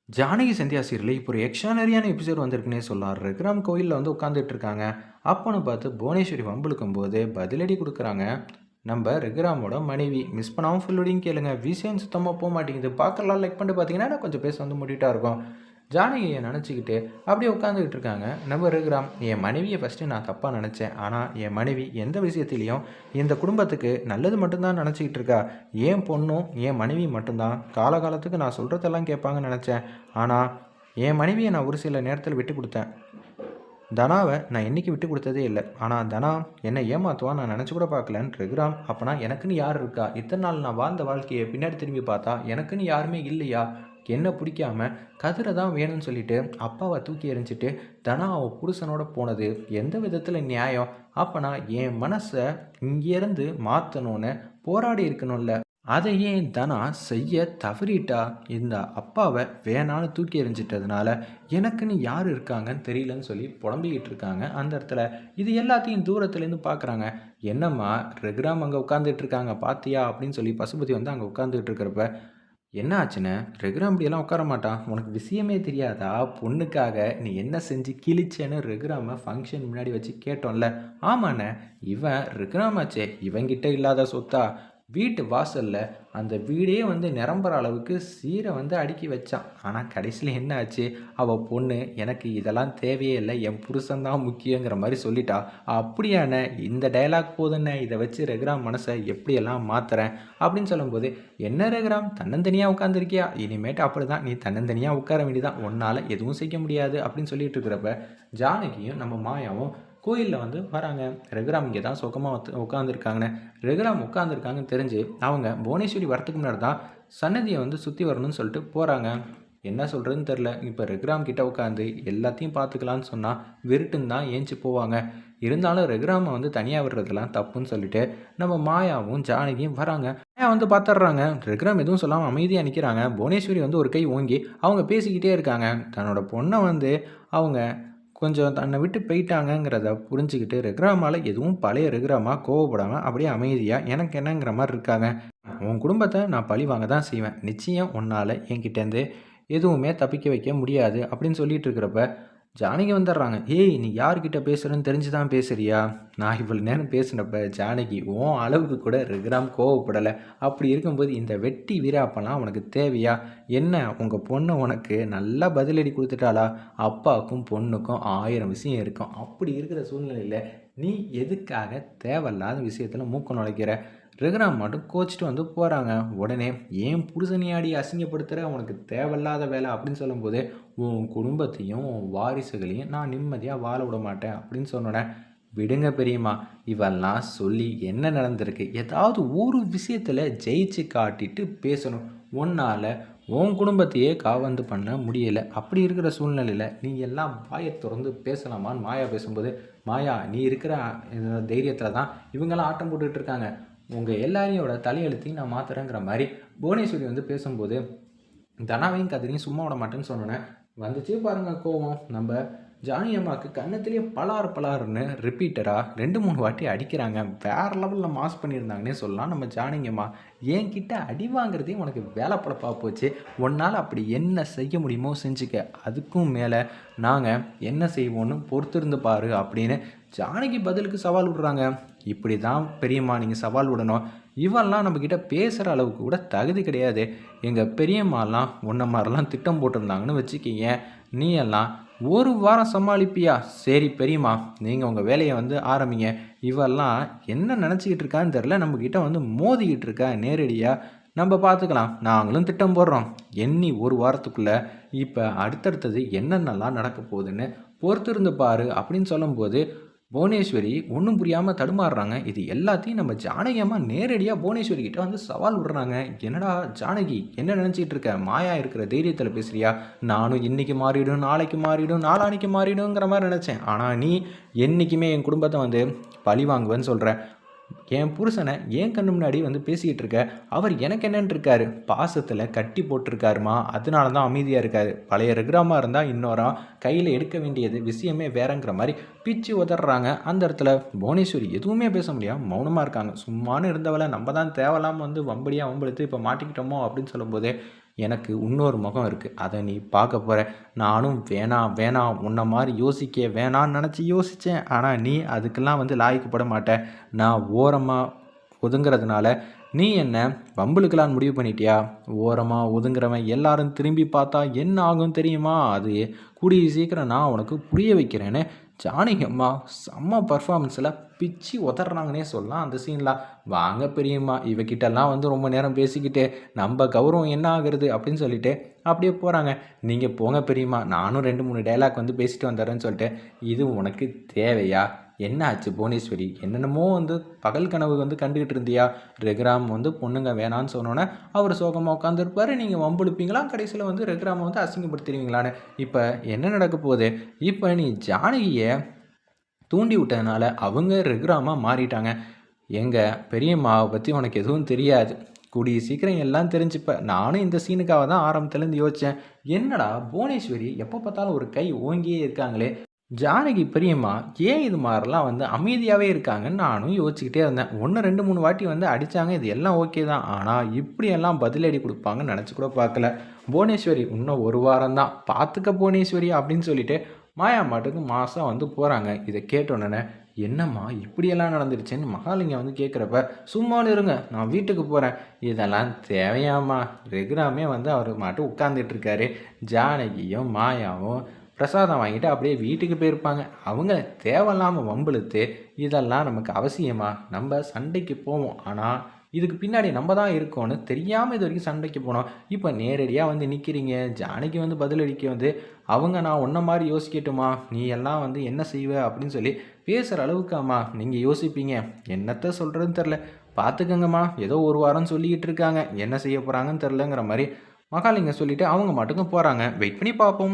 ஜானகி சந்தியா சீரியல்ல இப்போ ஒரு எக்ஸ்ட்ரானரியான எபிசோட் வந்திருக்குன்னே சொல்லலாம். ரகுராம் கோயில்ல வந்து உட்காந்துட்டு இருக்காங்க. அப்பன்னு பார்த்து புவனேஸ்வரி வம்பிழுக்கும்போது பதிலடி குடுக்குறாங்க. நம்ம ரகுராமோட மனைவி. மிஸ் பண்ணாம ஃபுல்லோடையும் கேளுங்க. விஷயம் சுத்தமா போமாட்டேங்குது. பார்க்கலாம் லைக் பண்ணிட்டு பார்த்தீங்கன்னா, நான் கொஞ்சம் பேச வந்து முடிட்டா இருக்கும். ஜானகியை நினச்சிக்கிட்டு அப்படியே உட்காந்துக்கிட்டு இருக்காங்க. நம்ம ரகுராம், என் மனைவியை ஃபஸ்ட்டு நான் தப்பாக நினச்சேன். ஆனால் என் மனைவி எந்த விஷயத்திலையும் இந்த குடும்பத்துக்கு நல்லது மட்டும்தான் நினச்சிக்கிட்டு இருக்கா. என் பொண்ணும் என் மனைவி மட்டும்தான் காலகாலத்துக்கு நான் சொல்கிறதெல்லாம் கேட்பாங்கன்னு நினச்சேன். ஆனால் என் மனைவியை நான் ஒரு சில நேரத்தில் விட்டு கொடுத்தேன். தனாவை நான் என்றைக்கு விட்டு கொடுத்ததே இல்லை. ஆனால் தனா என்னை ஏமாற்றுவான் நான் நினச்சி கூட பார்க்கலன்னு ரகுராம். அப்போனா எனக்குன்னு யார் இருக்கா? இத்தனை நாள் நான் வாழ்ந்த வாழ்க்கையை பின்னாடி திரும்பி பார்த்தா எனக்குன்னு யாருமே இல்லையா? என்ன பிடிக்காம கதிரை தான் வேணும்னு சொல்லிட்டு அப்பாவை தூக்கி எறிஞ்சிட்டு தனா அவன் புருஷனோட போனது எந்த விதத்தில் நியாயம்? அப்போனா என் மனசை இங்கேருந்து மாற்றணும்னு போராடி இருக்கணும்ல. அதை ஏன் தனா செய்ய தவறிட்டா? இந்த அப்பாவை வேணான்னு தூக்கி எறிஞ்சிட்டதுனால எனக்குன்னு யார் இருக்காங்கன்னு தெரியலன்னு சொல்லி புலம்பிக்கிட்டு இருக்காங்க அந்த இடத்துல. இது எல்லாத்தையும் தூரத்துலேருந்து பார்க்குறாங்க. என்னம்மா ரகுராம் அங்கே உட்காந்துட்டு இருக்காங்க பார்த்தியா அப்படின்னு சொல்லி பசுபதி வந்து அங்கே உட்காந்துட்டு இருக்கிறப்ப, என்ன ஆச்சுண்ணே? ரகுராம் இப்படியெல்லாம் உட்கார மாட்டான். உனக்கு விஷயமே தெரியாதா? பொண்ணுக்காக நீ என்ன செஞ்சு கிழிச்சேன்னு ரகுராமை ஃபங்க்ஷன் முன்னாடி வச்சு கேட்டோம்ல. ஆமாண்ணே, இவன் ரகுராமாச்சே, இவங்கிட்ட இல்லாத சொத்தா? வீட்டு வாசலில் அந்த வீடே வந்து நிரம்புற அளவுக்கு சீரை வந்து அடுக்கி வச்சான். ஆனால் கடைசியில் என்ன ஆச்சு? அவள் பொண்ணு எனக்கு இதெல்லாம் தேவையே இல்லை, என் புருஷன்தான் முக்கியங்கிற மாதிரி சொல்லிட்டா. அப்படியாண்ணே, இந்த டைலாக் போதுண்ணே, இதை வச்சு ரகுராம் மனசை எப்படியெல்லாம் மாற்றுறேன் அப்படின்னு சொல்லும்போது, என்ன ரகுராம் தன்னந்தனியாக உட்காந்துருக்கியா? இனிமேட்டு அப்படி தான், நீ தன்னந்தனியாக உட்கார வேண்டியதான், உன்னால் எதுவும் செய்ய முடியாது அப்படின்னு சொல்லிட்டு இருக்கிறப்ப ஜானகியும் நம்ம மாயாவும் கோயிலில் வந்து வராங்க. ரகுராம் இங்கே தான் சுகமாக உட்காந்துருக்காங்கன்னு. ரகுராம் உட்காந்துருக்காங்கன்னு தெரிஞ்சு அவங்க புவனேஸ்வரி வரத்துக்கு முன்னாடி தான் சன்னதியை வந்து சுற்றி வரணும்னு சொல்லிட்டு போகிறாங்க. என்ன சொல்கிறதுன்னு தெரில. இப்போ ரகுராம் கிட்ட உட்காந்து எல்லாத்தையும் பார்த்துக்கலான்னு சொன்னால் விருட்டுன்னு தான் ஏஞ்சி போவாங்க. இருந்தாலும் ரகுராமை வந்து தனியாக விடுறதுலாம் தப்புன்னு சொல்லிட்டு நம்ம மாயாவும் ஜானகியும் வராங்க. மாயா வந்து பார்த்துட்றாங்க. ரகுராம் எதுவும் சொல்லாமல் அமைதியாக நிற்கிறாங்க. புவனேஸ்வரி வந்து ஒரு கை ஓங்கி அவங்க பேசிக்கிட்டே இருக்காங்க. தன்னோட பொண்ணை வந்து அவங்க கொஞ்சம் தன்னை விட்டு போயிட்டாங்கங்கிறத புரிஞ்சுக்கிட்டு ரகுராமால் எதுவும் பழைய ரகுராமா கோவப்படாமல் அப்படியே அமைதியாக எனக்கு என்னங்கிற மாதிரி இருக்காங்க. உன் குடும்பத்தை நான் பழி வாங்க தான் செய்வேன். நிச்சயம் உன்னால் என்கிட்டேருந்து எதுவுமே தப்பிக்க வைக்க முடியாது அப்படின்னு சொல்லிட்டு இருக்கிறப்ப ஜானகி வந்துடுறாங்க. ஏய், நீ யார்கிட்ட பேசுகிறேன்னு தெரிஞ்சு தான் பேசுகிறியா? நான் இவ்வளோ நேரம் பேசினப்ப ஜானகி உன் அளவுக்கு கூட ரகுராம் கோவப்படலை. அப்படி இருக்கும்போது இந்த வெட்டி வீராப்பெல்லாம் உனக்கு தேவையா? என்ன உங்கள் பொண்ணு உனக்கு நல்லா பதிலடி கொடுத்துட்டாளா? அப்பாவுக்கும் பொண்ணுக்கும் 1000 விஷயம் இருக்கும். அப்படி இருக்கிற சூழ்நிலையில் நீ எதுக்காக தேவையில்லாத விஷயத்தில் மூக்க நுழைக்கிற? ரகுராம் மட்டும் கோச்சிட்டு வந்து போகிறாங்க. உடனே ஏன் புருஷனியாடி அசிங்கப்படுத்துகிற, உனக்கு தேவையில்லாத வேலை அப்படின்னு சொல்லும்போது, உன் குடும்பத்தையும் உன் வாரிசுகளையும் நான் நிம்மதியாக வாழ விட மாட்டேன் அப்படின்னு சொன்னோன்னே, விடுங்க பெரியம்மா, இவெல்லாம் சொல்லி என்ன நடந்திருக்கு? ஏதாவது ஒரு விஷயத்தில் ஜெயிச்சு காட்டிட்டு பேசணும். உன்னால் உன் குடும்பத்தையே காவந்து பண்ண முடியலை. அப்படி இருக்கிற சூழ்நிலையில் நீ எல்லாம் வாயை திறந்து பேசலாமான்னு மாயா பேசும்போது, மாயா நீ இருக்கிற தைரியத்தில் தான் இவங்கெல்லாம் ஆட்டம் போட்டுக்கிட்டு இருக்காங்க. உங்கள் எல்லாரையோட தலையெழுத்தையும் நான் மாற்றுறேங்கிற மாதிரி புவனேஸ்வரி வந்து பேசும்போது, தனாவையும் கதிரையும் சும்மா விட மாட்டேன்னு சொன்னோன்னே வந்துச்சு பாருங்கள் கோவம். நம்ம ஜானி அம்மாவுக்கு கன்னத்துலேயே பலார் பலாருன்னு ரிப்பீட்டராக 2-3 வாட்டி அடிக்கிறாங்க. வேறு லெவலில் மாஸ் பண்ணியிருந்தாங்கன்னே சொல்லலாம் நம்ம ஜானகியம்மா. என்கிட்ட அடி வாங்குறதே உனக்கு வேலை பழப்பாக போச்சு. உன்னால் அப்படி என்ன செய்ய முடியுமோ செஞ்சுக்க. அதுக்கும் மேலே நாங்கள் என்ன செய்வோன்னு பொறுத்திருந்து பாரு அப்படின்னு ஜானகி பதிலுக்கு சவால் விடுறாங்க. இப்படி தான் பெரியம்மா நீங்கள் சவால் விடணும். இவெல்லாம் நம்மக்கிட்ட பேசுகிற அளவுக்கு கூட தகுதி கிடையாது. எங்கள் பெரியம்மாலாம் உன்ன மாதிரிலாம் திட்டம் போட்டிருந்தாங்கன்னு வச்சுக்கிங்க. நீ எல்லாம் ஒரு வாரம் சமாளிப்பியா? சரி பெரியம்மா, நீங்கள் உங்கள் வேலையை வந்து ஆரம்பிங்க. இவெல்லாம் என்ன நினச்சிக்கிட்டு இருக்கான்னு தெரில, நம்மக்கிட்ட வந்து மோதிக்கிட்டு இருக்கா நேரடியாக. நம்ம பார்த்துக்கலாம், நாங்களும் திட்டம் போடுறோம். எண்ணி ஒரு வாரத்துக்குள்ளே இப்போ அடுத்தடுத்தது என்னென்னலாம் நடக்க போகுதுன்னு பொறுத்திருந்து பாரு அப்படின்னு சொல்லும்போது புவனேஸ்வரி ஒன்றும் புரியாமல் தடுமாறுறாங்க. இது எல்லாத்தையும் நம்ம ஜானகி அம்மா நேரடியாக புவனேஸ்வரி கிட்ட வந்து சவால் விடுறாங்க. என்னடா ஜானகி, என்ன நினச்சிக்கிட்டு இருக்க? மாயா இருக்கிற தைரியத்தில் பேசுகிறியா? நானும் இன்றைக்கி மாறிடும், நாளைக்கு மாறிடும், நாளானிக்கு மாறிடுங்கிற மாதிரி நினச்சேன். ஆனால் நீ என்றைக்குமே என் குடும்பத்தை வந்து பழி வாங்குவேன்னு சொல்கிற. என் புருஷனை என் கண்ணு முன்னாடி வந்து பேசிக்கிட்டு இருக்க. அவர் எனக்கு என்னன்னு இருக்காரு? பாசத்தில் கட்டி போட்டிருக்காருமா, அதனால தான் அமைதியாக இருக்காரு. பழைய ரகுராமா இருந்தால் இன்னொரம் கையில் எடுக்க வேண்டியது விஷயமே வேறங்கிற மாதிரி பிச்சு உதறாங்க. அந்த இடத்துல புவனேஸ்வரி எதுவுமே பேச முடியாமல் மௌனமாக இருக்காங்க. சும்மானு இருந்தவளை நம்ம தான் தேவலாமல் வந்து வம்படியாக வம்பெடுத்து இப்போ மாட்டிக்கிட்டோமோ அப்படின்னு சொல்லும்போது, எனக்கு இன்னொரு முகம் இருக்குது, அதை நீ பார்க்க போகிற. நானும் வேணாம் வேணாம் உன்னை மாதிரி யோசிக்க வேணான்னு நினச்சி யோசித்தேன். ஆனால் நீ அதுக்கெல்லாம் வந்து லாய்க்கப்பட மாட்டேன். நான் ஓரமாக ஒதுங்கிறதுனால நீ என்ன வம்புழுக்கலான்னு முடிவு பண்ணிட்டியா? ஓரமாக ஒதுங்குறவன் எல்லாரும் திரும்பி பார்த்தா என்ன ஆகும் தெரியுமா? அது கூடிய சீக்கிரம் நான் உனக்கு புரிய வைக்கிறேன்னு ஜானகி அம்மா செம்ம பர்ஃபார்மன்ஸில் பிச்சு உதறாங்கன்னே சொல்லலாம் அந்த சீனில். வாங்க பெரியம்மா, இவகிட்டெல்லாம் வந்து ரொம்ப நேரம் பேசிக்கிட்டு நம்ம கௌரவம் என்ன ஆகுறது அப்படின்னு சொல்லிட்டு அப்படியே போகிறாங்க. நீங்கள் போங்க பெரியம்மா, நானும் 2-3 டைலாக் வந்து பேசிட்டு வந்துடுறேன்னு சொல்லிட்டு. இது உனக்கு தேவையா? என்ன ஆச்சு புவனேஸ்வரி? என்னென்னமோ வந்து பகல் கனவு வந்து கண்டுக்கிட்டு இருந்தியா? ரெகுராம் வந்து பொண்ணுங்க வேணான்னு சொன்னோன்னே அவர் சோகமாக உட்காந்துருப்பார். நீங்கள் வம்புழுப்பீங்களா? கடைசியில் வந்து ரெகுராமை வந்து அசிங்கப்படுத்திடுவீங்களான்னு. இப்போ என்ன நடக்க போகுது? இப்போ நீ ஜானகியை தூண்டி விட்டதுனால அவங்க ரெகுராமாக மாறிட்டாங்க. எங்கள் பெரியம்மாவை பற்றி உனக்கு எதுவும் தெரியாது. கூடிய சீக்கிரம் எல்லாம் தெரிஞ்சுப்ப. நானும் இந்த சீனுக்காக தான் ஆரம்பத்துலேருந்து யோசித்தேன். என்னடா புவனேஸ்வரி எப்போ பார்த்தாலும் ஒரு கை ஓங்கியே இருக்காங்களே, ஜானகி பெரியம்மா ஏன் இது மாதிரிலாம் வந்து அமைதியாகவே இருக்காங்கன்னு நானும் யோசிச்சுக்கிட்டே இருந்தேன். 1 2 3 வாட்டி வந்து அடித்தாங்க, இது எல்லாம் ஓகே தான். ஆனால் இப்படியெல்லாம் பதிலடி கொடுப்பாங்கன்னு நினச்சி கூட பார்க்கல. புவனேஸ்வரி இன்னும் 1 வாரம் தான் பார்த்துக்க புவனேஸ்வரி அப்படின்னு சொல்லிட்டு மாயா மாட்டுக்கு மாதம் வந்து போகிறாங்க. இதை கேட்டோன்னே என்னம்மா இப்படியெல்லாம் நடந்துருச்சுன்னு மகாலிங்கம் வந்து கேட்குறப்ப, சும்மானு இருங்க நான் வீட்டுக்கு போகிறேன். இதெல்லாம் தேவையாம்மா? ரெகுராமே வந்து அவர் மாட்டு உட்காந்துட்டு இருக்காரு. ஜானகியும் மாயாவும் பிரசாதம் வாங்கிட்டு அப்படியே வீட்டுக்கு போயிருப்பாங்க. அவங்க தேவையில்லாமல் வம்பிழுத்து இதெல்லாம் நமக்கு அவசியமா? நம்ம சண்டைக்கு போவோம், ஆனால் இதுக்கு பின்னாடி நம்ம தான் இருக்கோன்னு தெரியாமல் இது வரைக்கும் சண்டைக்கு போனோம். இப்போ நேரடியாக வந்து நிற்கிறீங்க. ஜானகி வந்து பதிலளிக்க வந்து அவங்க நான் உன்ன மாதிரி யோசிக்கட்டுமா, நீ எல்லாம் வந்து என்ன செய்வ அப்படின்னு சொல்லி பேசுகிற அளவுக்காம்மா நீங்கள் யோசிப்பீங்க. என்னத்த சொல்கிறதுன்னு தெரில. பார்த்துக்கங்கம்மா, ஏதோ 1 வாரம் சொல்லிக்கிட்டு இருக்காங்க, என்ன செய்ய போகிறாங்கன்னு தெரிலங்கிற மாதிரி மகாலிங்கம் சொல்லிவிட்டு அவங்க மாட்டுக்கும் போகிறாங்க. வெயிட் பண்ணி பார்ப்போம்.